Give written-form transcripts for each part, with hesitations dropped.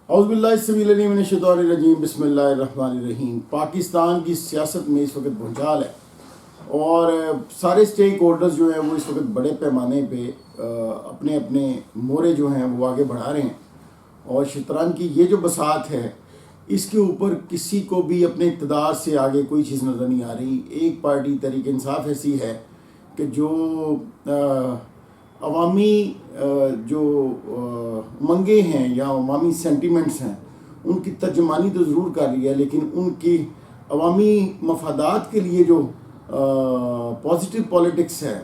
اعوذ باللہ السمیع العلیم من الشیطان الرجیم بسم اللہ الرحمن الرحیم۔ پاکستان کی سیاست میں اس وقت بھونچال ہے اور سارے سٹیک ہولڈرز جو ہیں وہ اس وقت بڑے پیمانے پہ اپنے اپنے مورے جو ہیں وہ آگے بڑھا رہے ہیں، اور شطرنج کی یہ جو بساط ہے اس کے اوپر کسی کو بھی اپنے اقتدار سے آگے کوئی چیز نظر نہیں آ رہی۔ ایک پارٹی تحریک انصاف ایسی ہے کہ جو عوامی جو منگے ہیں یا عوامی سینٹیمنٹس ہیں ان کی ترجمانی تو ضرور کر رہی ہے، لیکن ان کی عوامی مفادات کے لیے جو پازیٹیو پولیٹکس ہے،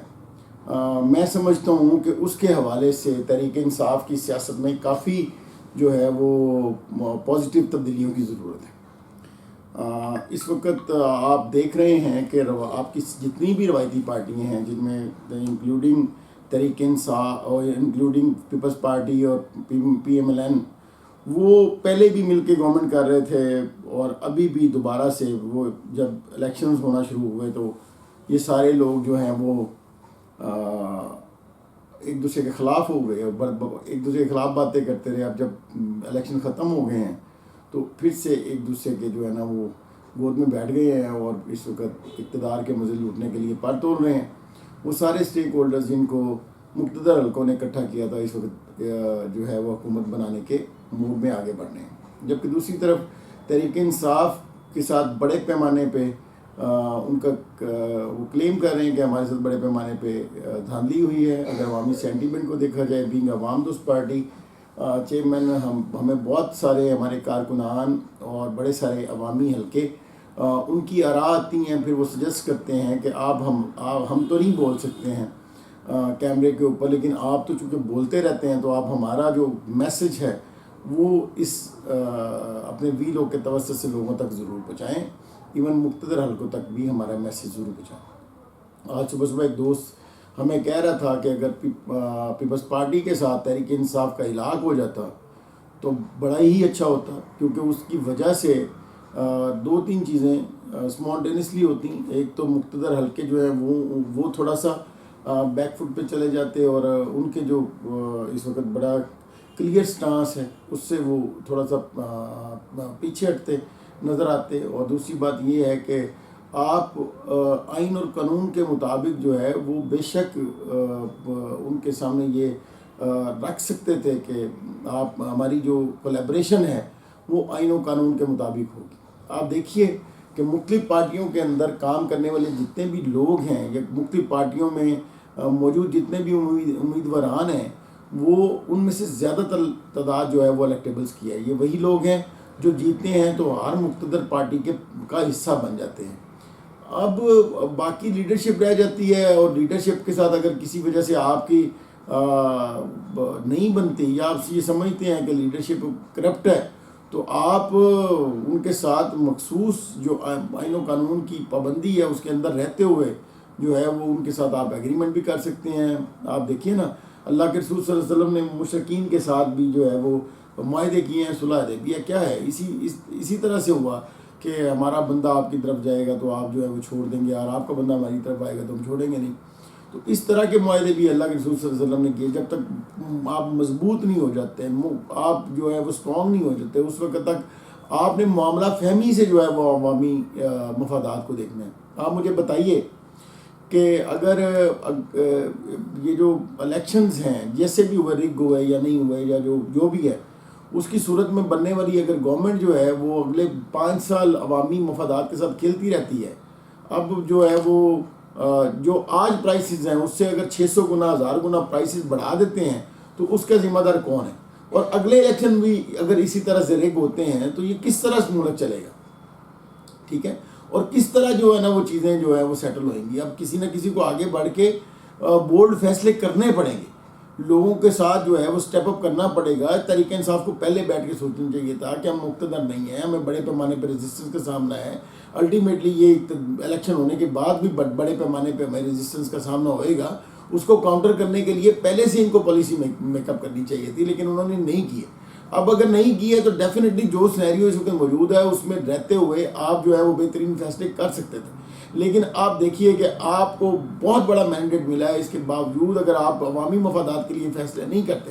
میں سمجھتا ہوں کہ اس کے حوالے سے تحریک انصاف کی سیاست میں کافی جو ہے وہ پازیٹیو تبدیلیوں کی ضرورت ہے۔ اس وقت آپ دیکھ رہے ہیں کہ آپ کی جتنی بھی روایتی پارٹیاں ہیں، جن میں انکلوڈنگ تحریک انصاف اور انکلوڈنگ پیپلز پارٹی اور پی ایم ایل این، وہ پہلے بھی مل کے گورنمنٹ کر رہے تھے، اور ابھی بھی دوبارہ سے وہ جب الیکشنز ہونا شروع ہوئے تو یہ سارے لوگ جو ہیں وہ ایک دوسرے کے خلاف ہو گئے، ایک دوسرے کے خلاف باتیں کرتے رہے۔ اب جب الیکشن ختم ہو گئے ہیں تو پھر سے ایک دوسرے کے جو ہے نا وہ گود میں بیٹھ گئے ہیں اور اس وقت اقتدار کے مزے لوٹنے کے لیے پر توڑ رہے ہیں۔ وہ سارے سٹیک ہولڈرز جن کو مقتدر حلقوں نے اکٹھا کیا تھا اس وقت جو ہے وہ حکومت بنانے کے موڈ میں آگے بڑھ رہے ہیں، جبکہ دوسری طرف تحریک انصاف کے ساتھ بڑے پیمانے پہ ان کا وہ کلیم کر رہے ہیں کہ ہمارے ساتھ بڑے پیمانے پہ دھاندلی ہوئی ہے۔ اگر عوامی سینٹیمنٹ کو دیکھا جائے، بینگ عوام دوست پارٹی چیئرمین، ہمیں بہت سارے ہمارے کارکنان اور بڑے سارے عوامی حلقے ان کی آراء آتی ہیں، پھر وہ سجیسٹ کرتے ہیں کہ ہم تو نہیں بول سکتے ہیں کیمرے کے اوپر، لیکن آپ تو چونکہ بولتے رہتے ہیں تو آپ ہمارا جو میسج ہے وہ اس اپنے ویلوں کے توسط سے لوگوں تک ضرور پہنچائیں، ایون مقتدر حلقوں تک بھی ہمارا میسج ضرور پہنچائیں۔ آج صبح ایک دوست ہمیں کہہ رہا تھا کہ اگر پیپلز پارٹی کے ساتھ تحریک انصاف کا ہلاک ہو جاتا تو بڑا ہی اچھا ہوتا، کیونکہ اس کی وجہ سے دو تین چیزیں اسپونٹینسلی ہوتی ہیں۔ ایک تو مقتدر حلقے جو ہیں وہ تھوڑا سا بیک فٹ پہ چلے جاتے، اور ان کے جو اس وقت بڑا کلیئر سٹانس ہے اس سے وہ تھوڑا سا پیچھے ہٹتے نظر آتے۔ اور دوسری بات یہ ہے کہ آپ آئین اور قانون کے مطابق جو ہے وہ بے شک ان کے سامنے یہ رکھ سکتے تھے کہ آپ ہماری جو کولیبریشن ہے وہ آئین و قانون کے مطابق ہوگی۔ آپ دیکھیے کہ مختلف پارٹیوں کے اندر کام کرنے والے جتنے بھی لوگ ہیں یا مختلف پارٹیوں میں موجود جتنے بھی امیدواران ہیں، وہ ان میں سے زیادہ تر تعداد جو ہے وہ الیکٹیبلز کی ہے۔ یہ وہی لوگ ہیں جو جیتے ہیں تو ہر مقتدر پارٹی کا حصہ بن جاتے ہیں۔ اب باقی لیڈرشپ رہ جاتی ہے، اور لیڈرشپ کے ساتھ اگر کسی وجہ سے آپ کی نہیں بنتی یا آپ یہ سمجھتے ہیں کہ لیڈرشپ کرپٹ ہے، تو آپ ان کے ساتھ مخصوص جو آئین و قانون کی پابندی ہے اس کے اندر رہتے ہوئے جو ہے وہ ان کے ساتھ آپ ایگریمنٹ بھی کر سکتے ہیں۔ آپ دیکھیے نا، اللہ کے رسول صلی اللہ علیہ وسلم نے مشرکین کے ساتھ بھی جو ہے وہ معاہدے کیے ہیں، صلح حدیبیہ کیا ہے، اسی طرح سے ہوا کہ ہمارا بندہ آپ کی طرف جائے گا تو آپ جو ہے وہ چھوڑ دیں گے، اور آپ کا بندہ ہماری طرف آئے گا تو ہم چھوڑیں گے نہیں۔ تو اس طرح کے معاہدے بھی اللہ کے رسول صلی اللہ علیہ وسلم نے کیے۔ جب تک آپ مضبوط نہیں ہو جاتے، آپ جو ہے وہ اسٹرانگ نہیں ہو جاتے، اس وقت تک آپ نے معاملہ فہمی سے جو ہے وہ عوامی مفادات کو دیکھنا ہے۔ آپ مجھے بتائیے کہ اگر یہ جو الیکشنز ہیں جیسے بھی ہوئے، رگ ہوئے یا نہیں ہوئے یا جو بھی ہے، اس کی صورت میں بننے والی اگر گورنمنٹ جو ہے وہ اگلے 5 سال عوامی مفادات کے ساتھ کھیلتی رہتی ہے، اب جو ہے وہ جو آج پرائسز ہیں اس سے اگر 600 گنا 1000 گنا پرائسز بڑھا دیتے ہیں تو اس کا ذمہ دار کون ہے؟ اور اگلے الیکشن بھی اگر اسی طرح سے رگ ہوتے ہیں تو یہ کس طرح ملک چلے گا؟ ٹھیک ہے، اور کس طرح جو ہے نا وہ چیزیں جو ہے وہ سیٹل ہوئیں گی؟ اب کسی نہ کسی کو آگے بڑھ کے بولڈ فیصلے کرنے پڑیں گے، لوگوں کے ساتھ جو ہے وہ سٹیپ اپ کرنا پڑے گا۔ تحریک انصاف کو پہلے بیٹھ کے سوچنا چاہیے تھا کہ ہم مقتدر نہیں ہیں، ہمیں بڑے پیمانے پہ ریزسٹنس کا سامنا ہے۔ الٹیمیٹلی یہ الیکشن ہونے کے بعد بھی بڑے پیمانے پہ ہمیں ریزسٹنس کا سامنا ہوئے گا، اس کو کاؤنٹر کرنے کے لیے پہلے سے ان کو پالیسی میک اپ کرنی چاہیے تھی، لیکن انہوں نے نہیں کی ہے۔ اب اگر نہیں کی ہے تو ڈیفینیٹلی جو سینیریو اس وقت موجود ہے اس میں رہتے ہوئے آپ جو ہے وہ بہترین فیصلے کر سکتے تھے، لیکن آپ دیکھیے کہ آپ کو بہت بڑا مینڈیٹ ملا ہے، اس کے باوجود اگر آپ عوامی مفادات کے لیے فیصلے نہیں کرتے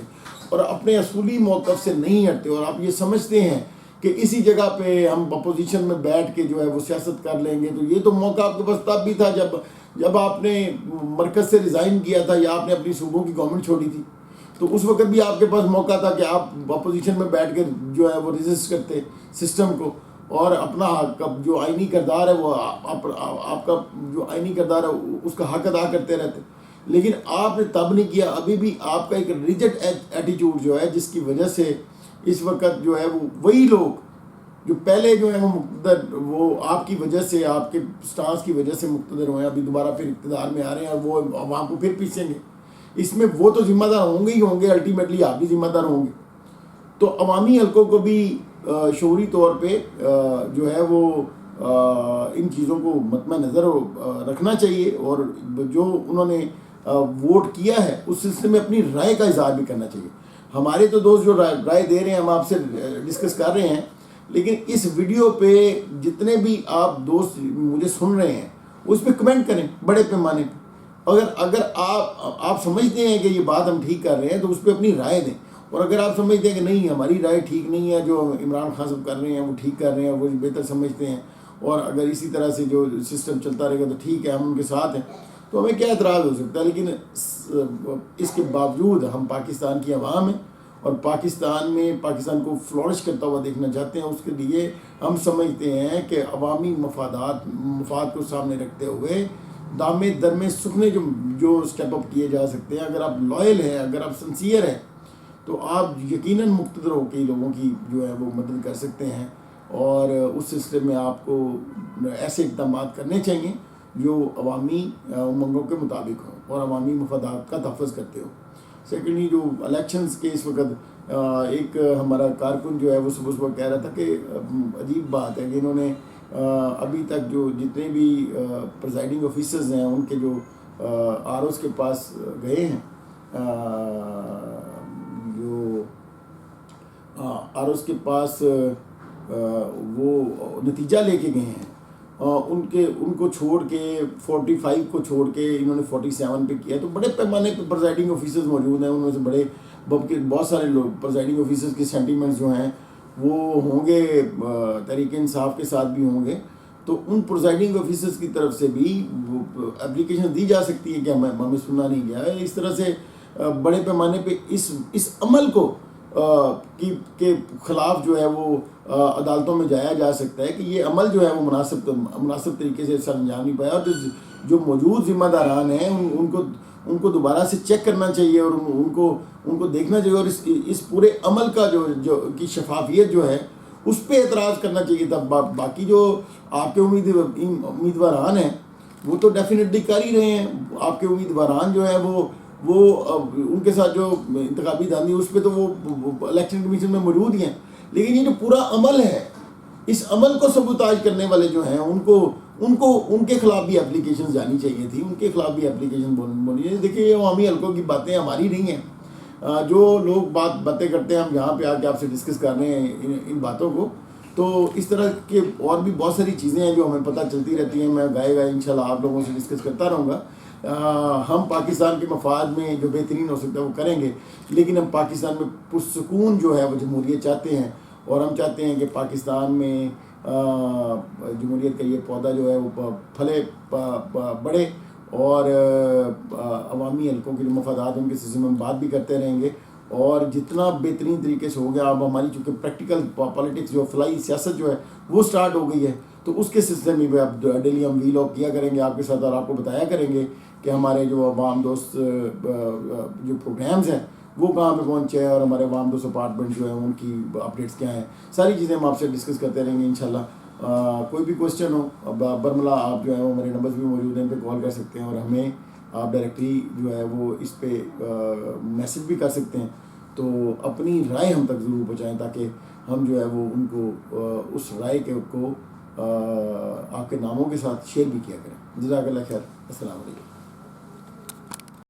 اور اپنے اصولی موقف سے نہیں ہٹتے اور آپ یہ سمجھتے ہیں کہ اسی جگہ پہ ہم اپوزیشن میں بیٹھ کے جو ہے وہ سیاست کر لیں گے، تو یہ تو موقع آپ کے پاس تب بھی تھا جب آپ نے مرکز سے ریزائن کیا تھا یا آپ نے اپنی صوبوں کی گورنمنٹ چھوڑی تھی، تو اس وقت بھی آپ کے پاس موقع تھا کہ آپ اپوزیشن میں بیٹھ کے جو ہے وہ ریزسٹ کرتے سسٹم کو اور اپنا جو آئینی کردار ہے وہ آپ کا جو آئینی کردار ہے اس کا حق ادا کرتے رہتے، لیکن آپ نے تب نہیں کیا۔ ابھی بھی آپ کا ایک ریجڈ ایٹیٹیوڈ جو ہے جس کی وجہ سے اس وقت جو ہے وہ وہی لوگ جو پہلے جو ہے وہ مقتدر، وہ آپ کی وجہ سے، آپ کے سٹانس کی وجہ سے مقتدر ہوئے ہیں، ابھی دوبارہ پھر اقتدار میں آ رہے ہیں اور وہ عوام کو پھر پیسیں گے۔ اس میں وہ تو ذمہ دار ہوں گے ہی ہوں گے، الٹیمیٹلی آپ بھی ذمہ دار ہوں گے۔ تو عوامی حلقوں کو بھی شعوری طور پہ جو ہے وہ ان چیزوں کو مطمع نظر رکھنا چاہیے اور جو انہوں نے ووٹ کیا ہے اس سلسلے میں اپنی رائے کا اظہار بھی کرنا چاہیے۔ ہمارے تو دوست جو رائے دے رہے ہیں ہم آپ سے ڈسکس کر رہے ہیں، لیکن اس ویڈیو پہ جتنے بھی آپ دوست مجھے سن رہے ہیں اس پہ کمنٹ کریں بڑے پیمانے پہ۔ اگر آپ سمجھتے ہیں کہ یہ بات ہم ٹھیک کر رہے ہیں تو اس پہ اپنی رائے دیں، اور اگر آپ سمجھتے ہیں کہ نہیں ہماری رائے ٹھیک نہیں ہے، جو عمران خان صاحب کر رہے ہیں وہ ٹھیک کر رہے ہیں، وہ بہتر سمجھتے ہیں اور اگر اسی طرح سے جو سسٹم چلتا رہے گا تو ٹھیک ہے، ہم ان کے ساتھ ہیں، تو ہمیں کیا اعتراض ہو سکتا ہے۔ لیکن اس کے باوجود ہم پاکستان کی عوام ہیں اور پاکستان کو فلورش کرتا ہوا دیکھنا چاہتے ہیں۔ اس کے لیے ہم سمجھتے ہیں کہ عوامی مفاد کو سامنے رکھتے ہوئے دامے درمے سکھنے جو اسٹیپ اپ کیے جا سکتے ہیں، اگر آپ لائل ہیں، اگر آپ سنسیئر ہیں، تو آپ یقیناً مقتدر ہو کے لوگوں کی جو ہے وہ مدد کر سکتے ہیں، اور اس سلسلے میں آپ کو ایسے اقدامات کرنے چاہیے جو عوامی امنگوں کے مطابق ہوں اور عوامی مفادات کا تحفظ کرتے ہوں۔ سیکنڈلی جو الیکشنز کے اس وقت ایک ہمارا کارکن جو ہے وہ صبح کہہ رہا تھا کہ عجیب بات ہے کہ انہوں نے ابھی تک جو جتنے بھی پریزائڈنگ آفیسرز ہیں ان کے جو آر اوز کے پاس گئے ہیں، جو آر اوز کے پاس وہ نتیجہ لے کے گئے ہیں، ان کو چھوڑ کے 45 کو چھوڑ کے انہوں نے 47 پہ کیا، تو بڑے پیمانے پہ پریزائڈنگ آفیسرز موجود ہیں، ان میں سے بہت سارے لوگ پریزائڈنگ آفیسرز کے سینٹیمنٹس جو ہیں وہ ہوں گے تحریک انصاف کے ساتھ بھی ہوں گے، تو ان پریزائڈنگ آفیسرز کی طرف سے بھی اپلیکیشن دی جا سکتی ہے کہ ہمیں سننا نہیں گیا ہے۔ اس طرح سے بڑے پیمانے پہ اس عمل کو کے خلاف جو ہے وہ عدالتوں میں جایا جا سکتا ہے کہ یہ عمل جو ہے وہ مناسب طریقے سے سر انجام نہیں پایا، اور جو موجود ذمہ داران ہیں ان کو دوبارہ سے چیک کرنا چاہیے اور ان کو دیکھنا چاہیے، اور اس پورے عمل کا جو کی شفافیت جو ہے اس پہ اعتراض کرنا چاہیے تھا۔ باقی جو آپ کے امیدواران ہیں وہ تو ڈیفینیٹلی کر ہی رہے ہیں، آپ کے امیدواران جو ہیں وہ ان کے ساتھ جو انتخابی دھاندلی اس پہ تو وہ الیکشن کمیشن میں موجود ہی ہیں، لیکن یہ جو پورا عمل ہے اس عمل کو سبوتاج کرنے والے جو ہیں ان کے خلاف بھی اپلیکیشن جانی چاہیے تھی، ان کے خلاف بھی اپلیکیشن بولنی چاہیے۔ دیکھیے یہ عوامی حلقوں کی باتیں ہماری نہیں ہیں، جو لوگ باتیں کرتے ہیں ہم یہاں پہ آ کے آپ سے ڈسکس کر رہے ہیں ان باتوں کو، تو اس طرح کے اور بھی بہت ساری چیزیں ہیں جو ہمیں پتہ چلتی رہتی ہیں، میں گائے انشاءاللہ آپ لوگوں سے ڈسکس کرتا رہوں گا۔ ہم پاکستان کے مفاد میں جو بہترین ہو سکتا ہے وہ کریں گے، لیکن ہم پاکستان میں پرسکون جو ہے وہ جمہوریت چاہتے ہیں، اور ہم چاہتے ہیں کہ پاکستان میں جمہوریت کا یہ پودا جو ہے وہ پھلے بڑھے، اور عوامی حلقوں کے جو مفادات ان کے سلسلے میں ہم بات بھی کرتے رہیں گے، اور جتنا بہترین طریقے سے ہو گیا۔ اب ہماری چونکہ پریکٹیکل پالیٹکس جو فلائی سیاست جو ہے وہ سٹارٹ ہو گئی ہے، تو اس کے سلسلے میں بھی اب ڈیلی ہم ویلاگ کیا کریں گے آپ کے ساتھ، اور آپ کو بتایا کریں گے کہ ہمارے جو عوام دوست جو پروگرامز ہیں وہ کہاں پہ پہنچے ہیں، اور ہمارے عوام دوست اپارٹمنٹ جو ہیں ان کی اپڈیٹس کیا ہیں، ساری چیزیں ہم آپ سے ڈسکس کرتے رہیں گے انشاءاللہ۔ کوئی بھی کوسچن ہو برملا آپ جو ہے وہ ہمارے نمبرز بھی موجود ہیں، ان پہ کال کر سکتے ہیں، اور ہمیں آپ ڈائریکٹلی جو ہے وہ اس پہ میسج بھی کر سکتے ہیں، تو اپنی رائے ہم تک ضرور پہنچائیں تاکہ ہم جو ہے وہ ان کو اس رائے کو آپ کے ناموں کے ساتھ شیئر بھی کیا کریں۔ جزاک اللہ خیر، السلام علیکم۔